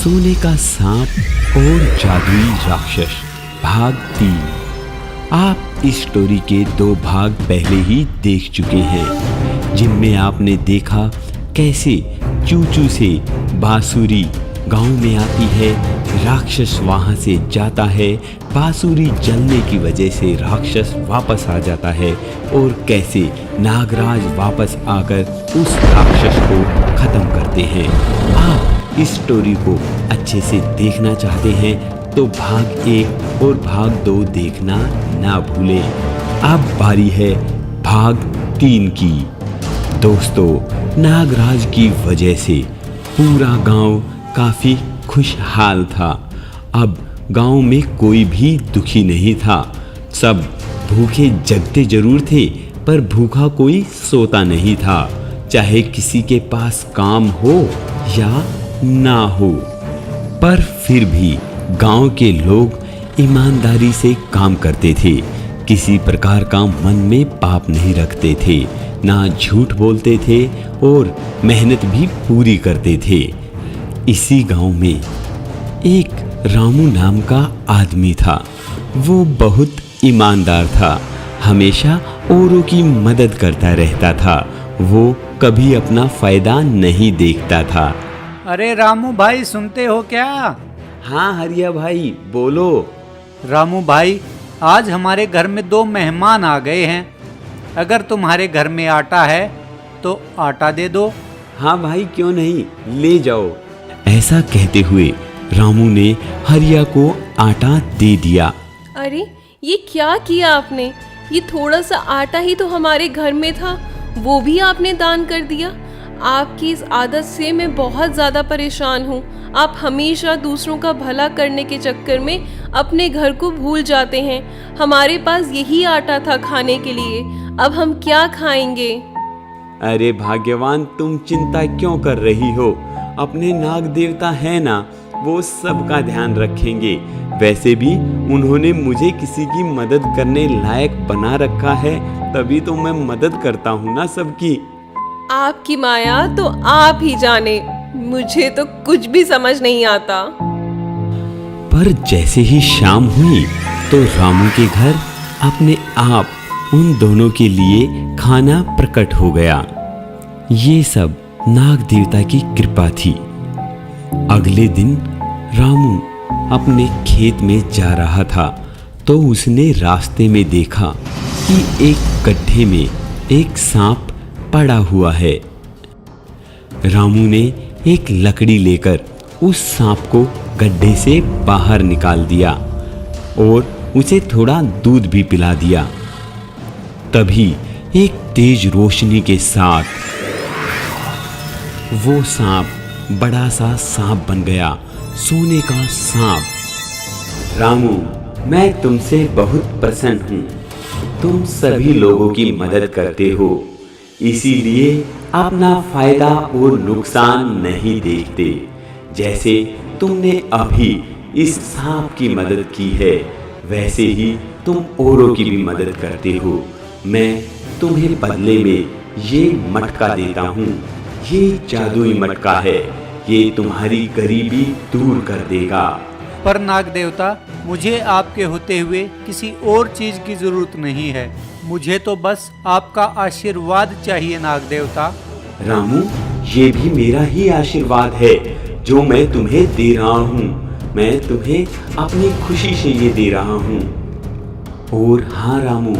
सोने का सांप और जादुई राक्षस भाग 3। आप इस स्टोरी के 2 भाग पहले ही देख चुके हैं, जिनमें आपने देखा कैसे चूचू से बांसुरी गांव में आती है, राक्षस वहां से जाता है, बांसुरी जलने की वजह से राक्षस वापस आ जाता है और कैसे नागराज वापस आकर उस राक्षस को खत्म करते हैं। आप इस स्टोरी को अच्छे से देखना चाहते हैं तो भाग 1 और भाग 2 देखना ना भूलें। अब बारी है भाग 3 की। दोस्तों, नागराज की वजह से पूरा गांव काफी खुशहाल था। अब गांव में कोई भी दुखी नहीं था। सब भूखे जगते जरूर थे, पर भूखा कोई सोता नहीं था, चाहे किसी के पास काम हो या ना हो। पर फिर भी गांव के लोग ईमानदारी से काम करते थे, किसी प्रकार का मन में पाप नहीं रखते थे, ना झूठ बोलते थे और मेहनत भी पूरी करते थे। इसी गांव में एक रामू नाम का आदमी था। वो बहुत ईमानदार था, हमेशा औरों की मदद करता रहता था। वो कभी अपना फायदा नहीं देखता था। अरे रामू भाई, सुनते हो क्या? हाँ हरिया भाई, बोलो। रामू भाई, आज हमारे घर में 2 मेहमान आ गए हैं। अगर तुम्हारे घर में आटा है तो आटा दे दो। हाँ भाई, क्यों नहीं, ले जाओ। ऐसा कहते हुए रामू ने हरिया को आटा दे दिया। अरे ये क्या किया आपने? ये थोड़ा सा आटा ही तो हमारे घर में था, वो भी आपने दान कर दिया। आपकी इस आदत से मैं बहुत ज़्यादा परेशान हूँ। आप हमेशा दूसरों का भला करने के चक्कर में अपने घर को भूल जाते हैं। हमारे पास यही आटा था खाने के लिए, अब हम क्या खाएंगे? अरे भाग्यवान, तुम चिंता क्यों कर रही हो? अपने नाग देवता है ना, वो सबका ध्यान रखेंगे। वैसे भी उन्होंने मुझे किसी की मदद करने लायक बना रखा है, तभी तो मैं मदद करता हूँ ना सबकी। आपकी माया तो आप ही जाने, मुझे तो कुछ भी समझ नहीं आता। पर जैसे ही शाम हुई तो रामू के घर अपने आप उन दोनों के लिए खाना प्रकट हो गया। ये सब नाग देवता की कृपा थी। अगले दिन रामू अपने खेत में जा रहा था तो उसने रास्ते में देखा कि एक गड्ढे में एक सांप पड़ा हुआ है। रामू ने एक लकड़ी लेकर उस सांप को गड्ढे से बाहर निकाल दिया और उसे थोड़ा दूध भी पिला दिया। तभी एक तेज रोशनी के साथ वो सांप बड़ा सा सांप बन गया, सोने का सांप। रामू, मैं तुमसे बहुत प्रसन्न हूँ। तुम सभी लोगों की मदद करते हो, इसीलिए अपना फायदा और नुकसान नहीं देखते। जैसे तुमने अभी इस सांप की मदद की है, वैसे ही तुम औरों की भी मदद करते हो। मैं तुम्हें बदले में ये मटका देता हूँ। ये जादुई मटका है, ये तुम्हारी गरीबी दूर कर देगा। पर नाग देवता, मुझे आपके होते हुए किसी और चीज की जरूरत नहीं है। मुझे तो बस आपका आशीर्वाद चाहिए नाग देवता। रामू, ये भी मेरा ही आशीर्वाद है जो मैं तुम्हें दे रहा हूँ। मैं तुम्हें अपनी खुशी से ये दे रहा हूँ। और हाँ रामू,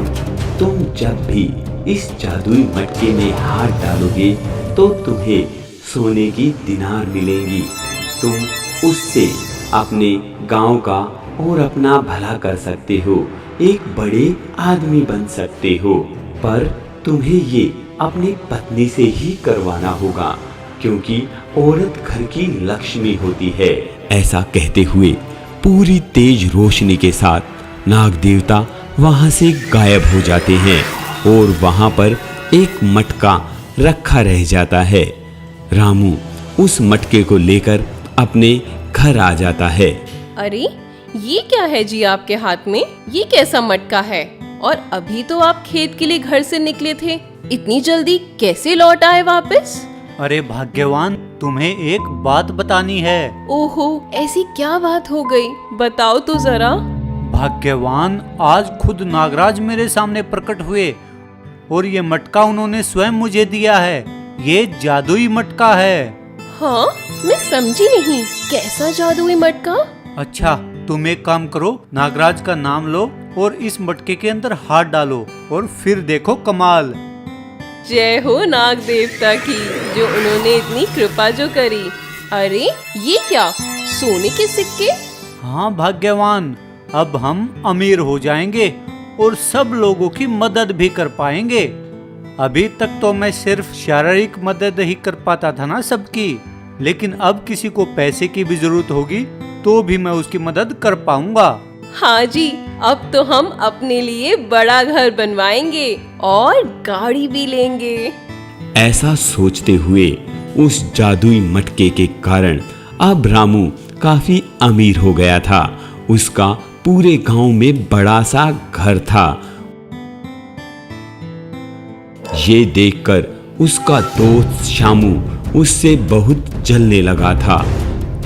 तुम जब भी इस जादुई मटके में हाथ डालोगे तो तुम्हें सोने की दिनार मिलेंगी। तुम उससे अपने गांव का और अपना भला कर सकते हो, एक बड़े आदमी बन सकते हो। पर तुम्हें ये अपनी पत्नी से ही करवाना होगा, क्योंकि औरत घर की लक्ष्मी होती है। ऐसा कहते हुए पूरी तेज रोशनी के साथ नाग देवता वहां से गायब हो जाते हैं और वहां पर एक मटका रखा रह जाता है। रामू उस मटके को लेकर अपने घर आ जाता है। अरे ये क्या है जी आपके हाथ में? ये कैसा मटका है? और अभी तो आप खेत के लिए घर से निकले थे, इतनी जल्दी कैसे लौट आए वापस? अरे भाग्यवान, तुम्हें एक बात बतानी है। ओहो, ऐसी क्या बात हो गई, बताओ तो जरा। भाग्यवान, आज खुद नागराज मेरे सामने प्रकट हुए और ये मटका उन्होंने स्वयं मुझे दिया है। ये जादुई मटका है। हाँ, मैं समझी नहीं, कैसा जादुई मटका? अच्छा, तुम एक काम करो, नागराज का नाम लो और इस मटके के अंदर हाथ डालो और फिर देखो कमाल। जय हो नाग देवता की, जो उन्होंने इतनी कृपा जो करी। अरे ये क्या, सोने के सिक्के? हाँ भाग्यवान, अब हम अमीर हो जाएंगे और सब लोगों की मदद भी कर पाएंगे। अभी तक तो मैं सिर्फ शारीरिक मदद ही कर पाता था ना सबकी, लेकिन अब किसी को पैसे की भी जरूरत होगी तो भी मैं उसकी मदद कर पाऊंगा। हाँ जी, अब तो हम अपने लिए बड़ा घर बनवाएंगे और गाड़ी भी लेंगे। ऐसा सोचते हुए उस जादुई मटके के कारण अब रामू काफी अमीर हो गया था। उसका पूरे गांव में बड़ा सा घर था। ये देखकर उसका दोस्त शामू उससे बहुत जलने लगा था।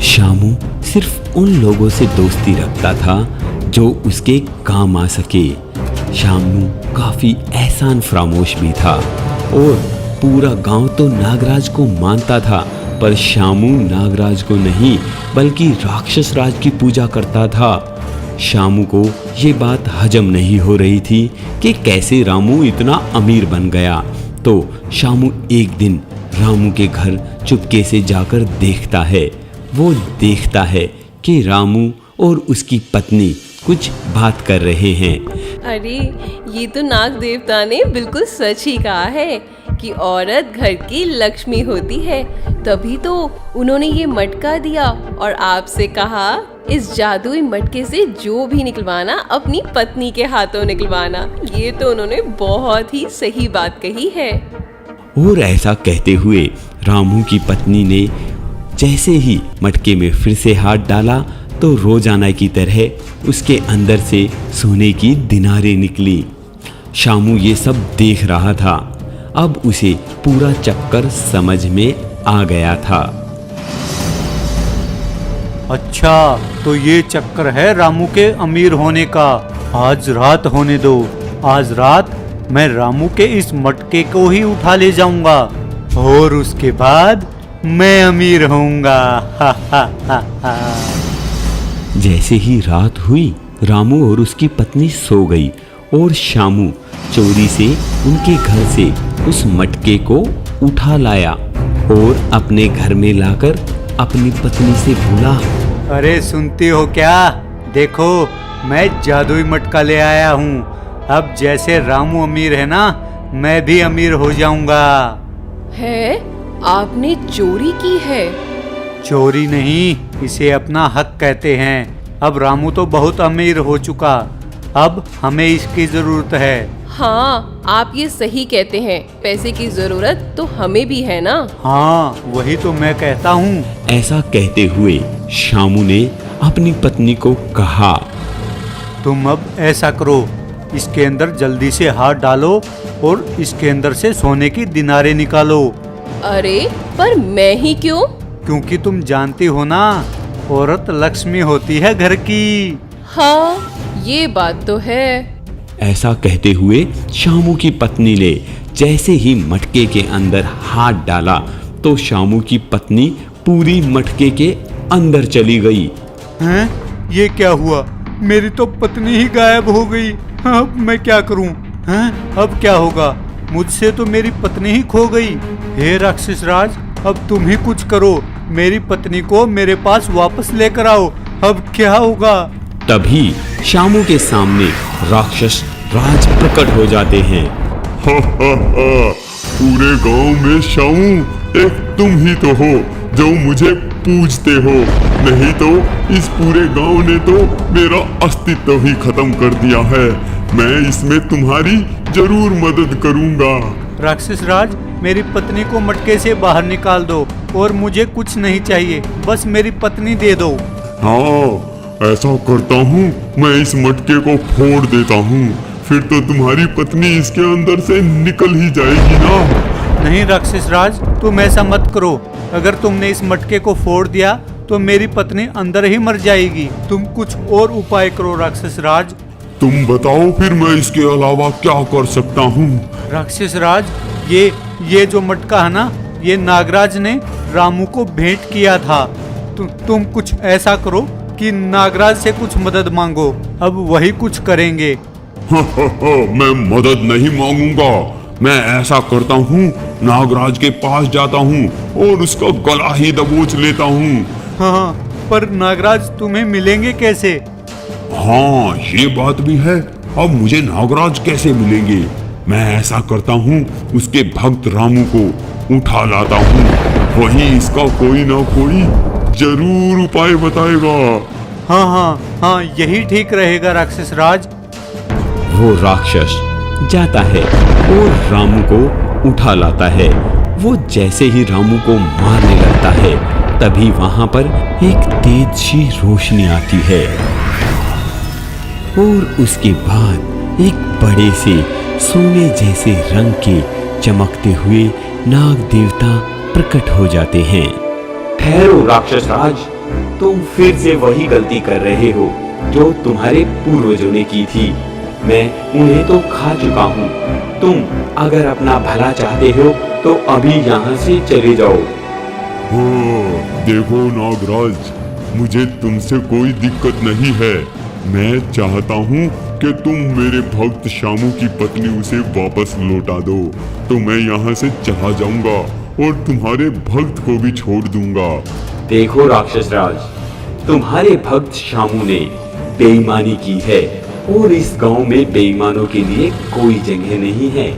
शामू सिर्फ उन लोगों से दोस्ती रखता था जो उसके काम आ सके। शामू काफी एहसान फरामोश भी था और पूरा गांव तो नागराज को मानता था, पर शामू नागराज को नहीं बल्कि राक्षस राज की पूजा करता था। शामू को ये बात हजम नहीं हो रही थी कि कैसे रामू इतना अमीर बन गया। तो शामू एक दिन रामू के घर चुपके से जाकर देखता है। वो देखता है कि रामू और उसकी पत्नी कुछ बात कर रहे हैं। अरे ये तो नाग देवता ने बिल्कुल सच ही कहा है कि औरत घर की लक्ष्मी होती है। तभी तो उन्होंने ये मटका दिया और आपसे कहा इस जादुई मटके से जो भी निकलवाना अपनी पत्नी के हाथों निकलवाना। ये तो उन्होंने बहुत ही सही बात कही है। और ऐसा कहते हुए रामू की पत्नी ने जैसे ही मटके में फिर से हाथ डाला तो रोजाना की तरह उसके अंदर से सोने की दिनारें निकली। शामू ये सब देख रहा था। अब उसे पूरा चक्कर समझ में आ गया था। अच्छा, तो ये चक्कर है रामू के अमीर होने का। आज रात होने दो। आज रात मैं रामू के इस मटके को ही उठा ले जाऊंगा और उसके बाद मैं अमीर होऊंगा। हा हा हा हा। जैसे ही रात हुई, रामू और उसकी पत्नी सो गई और शामू चोरी से उनके घर से उस मटके को उठा लाया और अपने घर में लाकर अपनी पत्नी से बोला, अरे सुनती हो क्या? देखो, मैं जादुई मटका ले आया हूँ। अब जैसे रामू अमीर है ना, मैं भी अमीर हो जाऊंगा। है? आपने चोरी की है? चोरी नहीं, इसे अपना हक कहते हैं। अब रामू तो बहुत अमीर हो चुका, अब हमें इसकी जरूरत है। हाँ, आप ये सही कहते हैं। पैसे की जरूरत तो हमें भी है ना। हाँ, वही तो मैं कहता हूँ। ऐसा कहते हुए शामू ने अपनी पत्नी को कहा, तुम अब ऐसा करो, इसके अंदर जल्दी से हाथ डालो और इसके अंदर से सोने की दिनारें निकालो। अरे पर मैं ही क्यों? क्योंकि तुम जानती हो ना, औरत लक्ष्मी होती है घर की। हाँ, ये बात तो है। ऐसा कहते हुए शामू की पत्नी ने जैसे ही मटके के अंदर हाथ डाला तो शामू की पत्नी पूरी मटके के अंदर चली गई। हैं? ये क्या हुआ? मेरी तो पत्नी ही गायब हो गई। अब मैं क्या करूं? हैं? अब क्या होगा? मुझसे तो मेरी पत्नी ही खो गई। हे राक्षस राज, अब तुम ही कुछ करो। मेरी पत्नी को मेरे पास वापस लेकर आओ। अब क्या होगा? तभी शामू के सामने राक्षस राज प्रकट हो जाते हैं। हा हा हा, पूरे गांव में शामू एक तुम ही तो हो जो मुझे पूजते हो, नहीं तो इस पूरे गांव ने तो मेरा अस्तित्व ही खत्म कर दिया है। मैं इसमें तुम्हारी जरूर मदद करूंगा। राक्षस राज, मेरी पत्नी को मटके से बाहर निकाल दो और मुझे कुछ नहीं चाहिए, बस मेरी पत्नी दे दो। हाँ, ऐसा करता हूँ, मैं इस मटके को फोड़ देता हूँ, फिर तो तुम्हारी पत्नी इसके अंदर से निकल ही जाएगी ना। नहीं राक्षस राज, तुम ऐसा मत करो। अगर तुमने इस मटके को फोड़ दिया तो मेरी पत्नी अंदर ही मर जाएगी। तुम कुछ और उपाय करो राक्षस राज। तुम बताओ फिर मैं इसके अलावा क्या कर सकता हूँ। राक्षस राज, ये जो मटका है ना, ये नागराज ने रामू को भेंट किया था। तुम कुछ ऐसा करो कि नागराज से कुछ मदद मांगो, अब वही कुछ करेंगे। मैं मदद नहीं मांगूंगा। मैं ऐसा करता हूँ, नागराज के पास जाता हूँ और उसका गला ही दबोच लेता हूँ। हाँ, पर नागराज तुम्हें मिलेंगे कैसे? हाँ, ये बात भी है। अब मुझे नागराज कैसे मिलेंगे? मैं ऐसा करता हूँ, उसके भक्त रामू को उठा लाता हूँ, वही इसका कोई ना कोई जरूर उपाय बताएगा। हाँ, यही ठीक रहेगा राक्षस राज। वो राक्षस जाता है और रामू को उठा लाता है। वो जैसे ही रामू को मारने लगता है, तभी वहां पर एक तेज सी रोशनी आती है और उसके बाद एक बड़े से सोने जैसे रंग के चमकते हुए नाग देवता प्रकट हो जाते हैं। ठहरो राक्षस राज, तुम फिर से वही गलती कर रहे हो जो तुम्हारे पूर्वजों ने की थी। मैं उन्हें तो खा चुका हूँ। तुम अगर अपना भला चाहते हो तो अभी यहाँ से चले जाओ। देखो नागराज, मुझे तुमसे कोई दिक्कत नहीं है। मैं चाहता हूँ कि तुम मेरे भक्त शामू की पत्नी उसे वापस लौटा दो, तो मैं यहाँ से चला जाऊंगा और तुम्हारे भक्त को भी छोड़ दूंगा। देखो राक्षस राज, तुम्हारे भक्त शामू ने बेईमानी की है और इस गांव में बेईमानों के लिए कोई जगह नहीं है।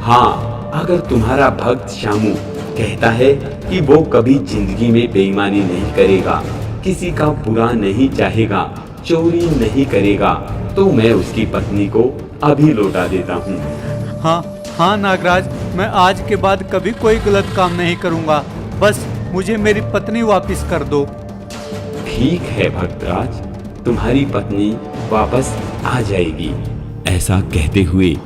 हाँ, अगर तुम्हारा भक्त शामू कहता है कि वो कभी जिंदगी में बेईमानी नहीं करेगा, किसी का बुरा नहीं चाहेगा, चोरी नहीं करेगा, तो मैं उसकी पत्नी को अभी लौटा देता हूँ। हाँ नागराज, मैं आज के बाद कभी कोई गलत काम नहीं करूँगा। बस मुझे मेरी पत्नी वापस कर दो। ठीक है भक्तराज, तुम्हारी पत्नी वापस आ जाएगी। ऐसा कहते हुए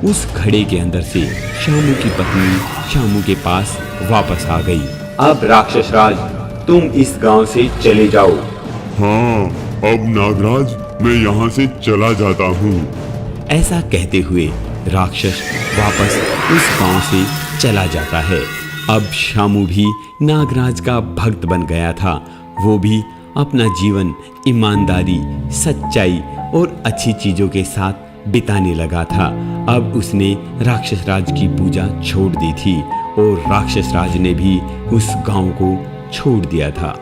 उस घड़े के अंदर से शामू की पत्नी शामू के पास वापस आ गई। अब राक्षस राज, तुम इस गांव से चले जाओ। हाँ, अब नागराज मैं यहाँ से चला जाता हूँ। ऐसा कहते हुए राक्षस वापस उस गांव से चला जाता है। अब शामू भी नागराज का भक्त बन गया था। वो भी अपना जीवन ईमानदारी, सच्चाई और अच्छी चीजों के साथ बिताने लगा था। अब उसने राक्षस राज की पूजा छोड़ दी थी और राक्षस राज ने भी उस गांव को छोड़ दिया था।